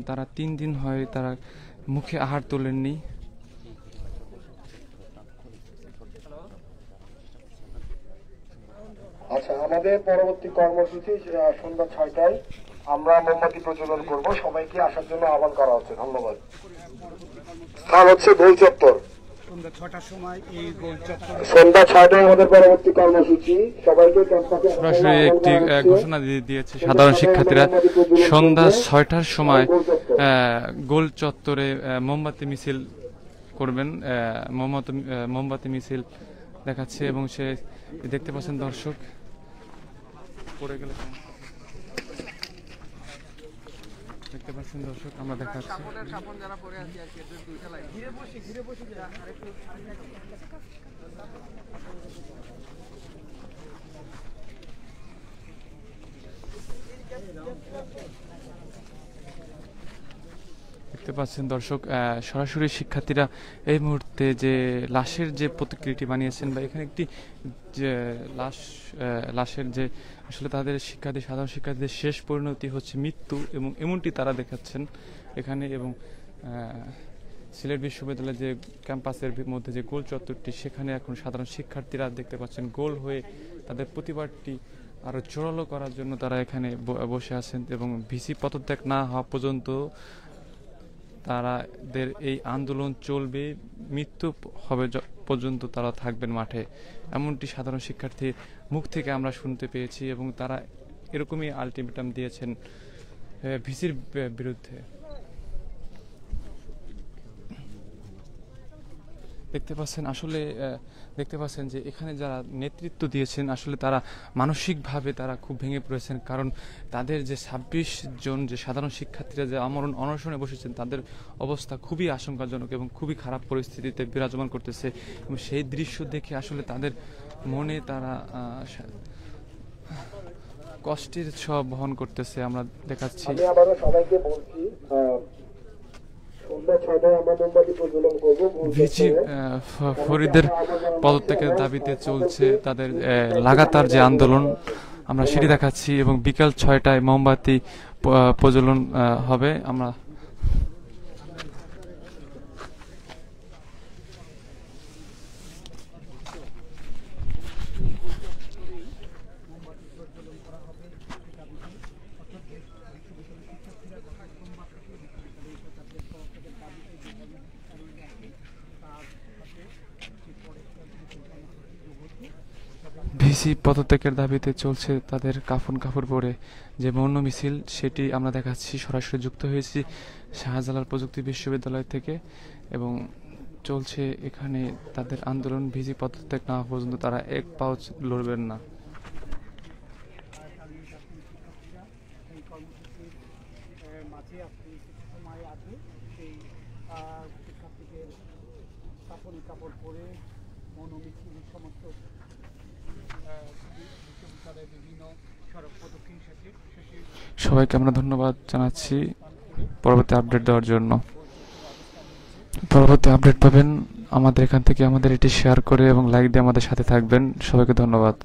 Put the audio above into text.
তারা 3 দিন হয় তারা মুখে আহার তোলেননি। আচ্ছা, আমাদের পরবর্তী কর্মসূচি সন্ধ্যা 6টায় আমরা মোমবাতি প্রজ্বলন করব। সবাইকে আসার জন্য আহ্বান করা হচ্ছে। ধন্যবাদ। স্থান হচ্ছে গোল চত্বর। সন্ধ্যা 6টার সময় এই গোল চত্বর, সন্ধ্যা 6টায় আমাদের পরবর্তী কর্মসূচি। সবাইকে সরাসরি একটি ঘোষণা দিয়েছে সাধারণ শিক্ষার্থীরা সন্ধ্যা 6টার সময় গোল চত্বরে মোমবাতি মিছিল করবেন। মোমবাতি মিছিল দেখাচ্ছে এবং সে দেখতে পাচ্ছেন দর্শক পড়ে গেলে দেখতে পাচ্ছেন দর্শক আমরা দেখাচ্ছি। দেখতে পাচ্ছেন দর্শক সরাসরি শিক্ষার্থীরা এই মুহূর্তে যে লাশের যে প্রতিকৃতি বানিয়েছেন বা এখানে একটি যে লাশের যে আসলে তাদের সাধারণ শিক্ষার্থীদের শেষ পরিণতি হচ্ছে মৃত্যু এবং এমনটি তারা দেখাচ্ছেন এখানে। এবং সিলেট বিশ্ববিদ্যালয়ের যে ক্যাম্পাসের মধ্যে যে গোল চত্বরটি সেখানে এখন সাধারণ শিক্ষার্থীরা দেখতে পাচ্ছেন গোল হয়ে তাদের প্রতিবাদটি আরও জোরালো করার জন্য তারা এখানে বসে আছেন এবং ভিসি পদত্যাগ না হওয়া পর্যন্ত তাদের এই আন্দোলন চলবে, মৃত্যু হবে পর্যন্ত তারা থাকবেন মাঠে, এমনটি সাধারণ শিক্ষার্থীর মুখ থেকে আমরা শুনতে পেয়েছি এবং তারা এরকমই আলটিমেটাম দিয়েছেন ভিসির বিরুদ্ধে। দেখতে পাচ্ছেন যে এখানে যারা নেতৃত্ব দিয়েছেন আসলে তারা মানসিকভাবে তারা খুব ভেঙে পড়েছেন, কারণ তাদের যে 26 জন যে সাধারণ শিক্ষার্থীরা যে আমরণ অনশনে বসেছেন তাদের অবস্থা খুবই আশঙ্কাজনক এবং খুবই খারাপ পরিস্থিতিতে বিরাজমান করতেছে এবং সেই দৃশ্য দেখে আসলে তাদের মনে তারা কষ্টের ছোঁয়া বহন করতেছে। আমরা দেখাচ্ছি সবাইকে বলছি ভিসি ফরিদের পদত্যাগের দাবিতে চলছে তাদের লাগাতার যে আন্দোলন আমরা সেটি দেখাচ্ছি এবং বিকাল 6টায় মোমবাতি প্রজ্বলন হবে। আমরা ভিসি পদত্যাগের দাবিতে চলছে তাদের কাপড় পরে যে মৌন মিছিল সেটি আমরা দেখাচ্ছি। সরাসরি যুক্ত হয়েছি শাহজালাল প্রযুক্তি বিশ্ববিদ্যালয় থেকে এবং চলছে এখানে তাদের আন্দোলন। ভিসি পদত্যাগ না হওয়া পর্যন্ত তারা এক পাও লড়বেন না। কাপড় পরে মনোমিছিল সমস্ত বিভিন্ন সড়ক প্রদক্ষিণ শেষে সবাইকে আমরা ধন্যবাদ জানাচ্ছি পরবর্তী আপডেট দেওয়ার জন্য। পরবর্তী আপডেট পাবেন আমাদের এখান থেকে, আমাদের এটি শেয়ার করে এবং লাইক দিয়ে আমাদের সাথে থাকবেন। সবাইকে ধন্যবাদ।